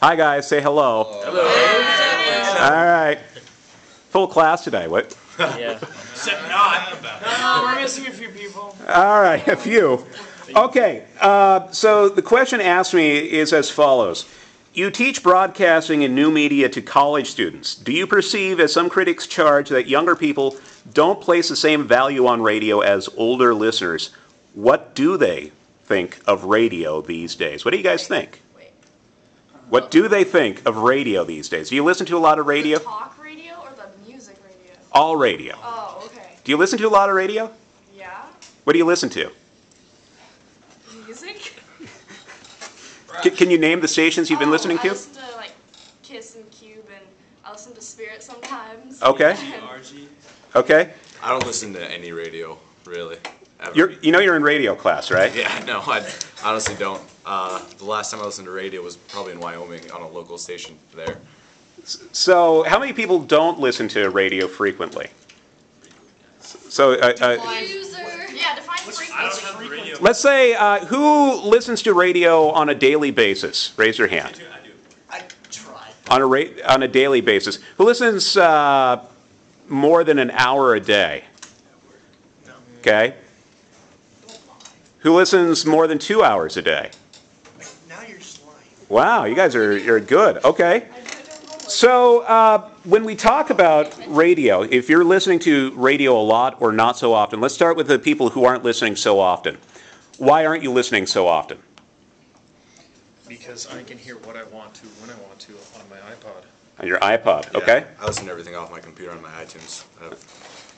Hi guys, say hello. Hello. All right. Full class today. What? Yeah. Except not. No, we're missing a few people. All right, a few. Okay, so the question asked me is as follows. You teach broadcasting and new media to college students. Do you perceive, as some critics charge, that younger people don't place the same value on radio as older listeners? What do they think of radio these days? What do you guys think? What do they think of radio these days? Do you listen to a lot of radio? The talk radio or the music radio? All radio. Oh, okay. Do you listen to a lot of radio? Yeah. What do you listen to? Music? Can you name the stations you've been listening to? I listen to like Kiss and Cube, and I listen to Spirit sometimes. Okay. Okay. I don't listen to any radio, really. Ever. You're in radio class, right? Yeah, no, I honestly don't. The last time I listened to radio was probably in Wyoming on a local station there. So, how many people don't listen to radio frequently? So, Define frequency. let's say who listens to radio on a daily basis? Raise your hand. I try. On a daily basis. Who listens more than an hour a day? Okay. Who listens more than 2 hours a day? Now you're slime. Wow, you guys you're good. Okay. So when we talk about radio, if you're listening to radio a lot or not so often, let's start with the people who aren't listening so often. Why aren't you listening so often? Because I can hear what I want to when I want to on my iPod. On your iPod, okay. Yeah, I listen to everything off my computer on my iTunes. I have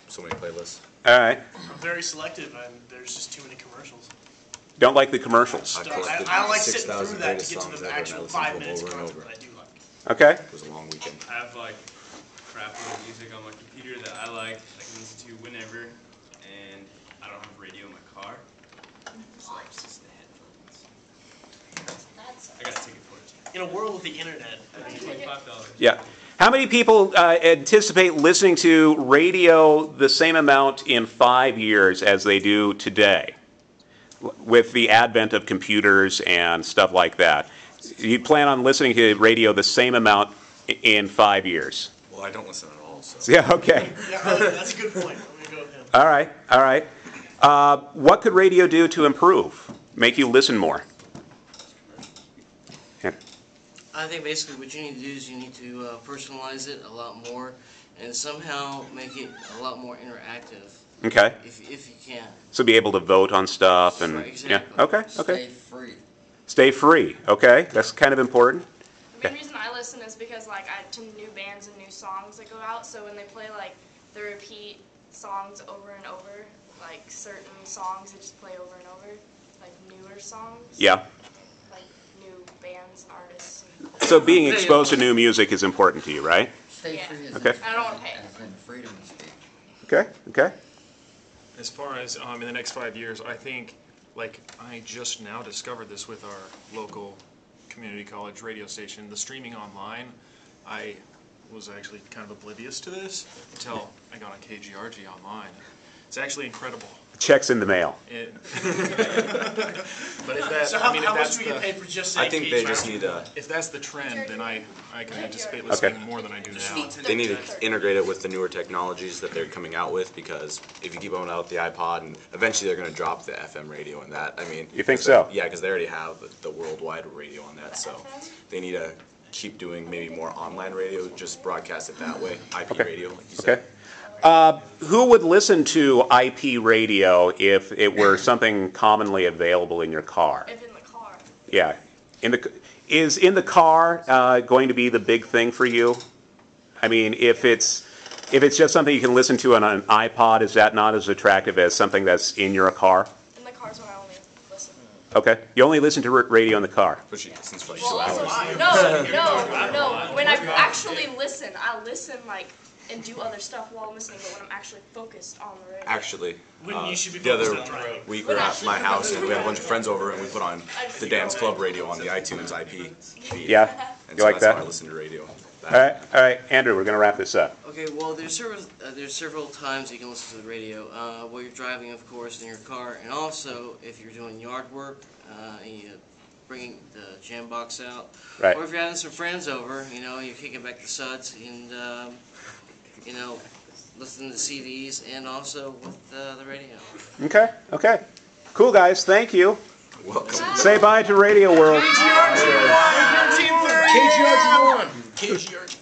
so many playlists. All right. I'm very selective, and there's just too many commercials. Don't like the commercials. I don't like sitting through that to get to the actual 5 minutes of content that I do like. Okay. It was a long weekend. I have like crap load of music on my computer that I like. I can listen to whenever, and I don't have radio in my car, so it's just the headphones. I got a ticket for it. In a world with the internet, I mean, $25. Yeah. How many people anticipate listening to radio the same amount in 5 years as they do today, with the advent of computers and stuff like that? You plan on listening to radio the same amount in 5 years? Well, I don't listen at all, so. Yeah, okay. yeah, that's a good point. I'm going to go with him. All right, all right. What could radio do to improve, make you listen more? Yeah. I think basically what you need to do is you need to personalize it a lot more and somehow make it a lot more interactive. Okay. If you can. So be able to vote on stuff and Right, exactly. yeah. Okay. Okay. Stay free. Stay free. Okay. That's kind of important. The main reason I listen is because like to new bands and new songs that go out. So when they play like the repeat songs over and over, like certain songs they just play over and over, like newer songs. Yeah. Like new bands and artists. So being exposed to new music is important to you, right? Stay Yeah. free. Okay. I don't want to pay. As in freedom of speech. Okay. Okay. As far as in the next 5 years, I think, like, I just now discovered this with our local community college radio station. The streaming online, I was actually kind of oblivious to this until I got on KGRG online. It's actually incredible. Checks in the mail. But if that, So I mean, if how much that's do we get paid the, for just saying I think they just need to, if that's the trend, then I can anticipate listening more than I do now. they need to integrate it with the newer technologies that they're coming out with, because if you keep on out the iPod, and eventually they're going to drop the FM radio and that. I mean, You think so? Yeah, because they already have the worldwide radio on that, so FM? they need to keep doing maybe more online radio, just broadcast it that way, IP Okay. radio, like you Okay. said. Who would listen to IP radio if it were something commonly available in your car? If in the car. Yeah. Is in the car going to be the big thing for you? I mean, if it's just something you can listen to on an iPod, is that not as attractive as something that's in your car? In the car's when I only listen. Okay. You only listen to radio in the car. But she listens for like Well, 2 also, hours. no. When I actually listen, I listen like and do other stuff while I'm listening. But when I'm actually focused on the radio. Actually, When you should be the other focused on the road. week we were at my house and we had a bunch of friends over and we put on the dance club radio on the iTunes IP feed. Yeah? And You so like that's that? how I listen to radio. All right, Andrew, we're going to wrap this up. Okay, well, there's several times you can listen to the radio. While you're driving, of course, in your car, and also if you're doing yard work, and you bringing the jam box out. Right. Or if you're having some friends over, you know, you're kicking back the suds and, you know, listening to CDs and also with the radio. Okay, okay. Cool, guys. Thank you. Welcome. Say bye to Radio World. KGRG1. KGRG1.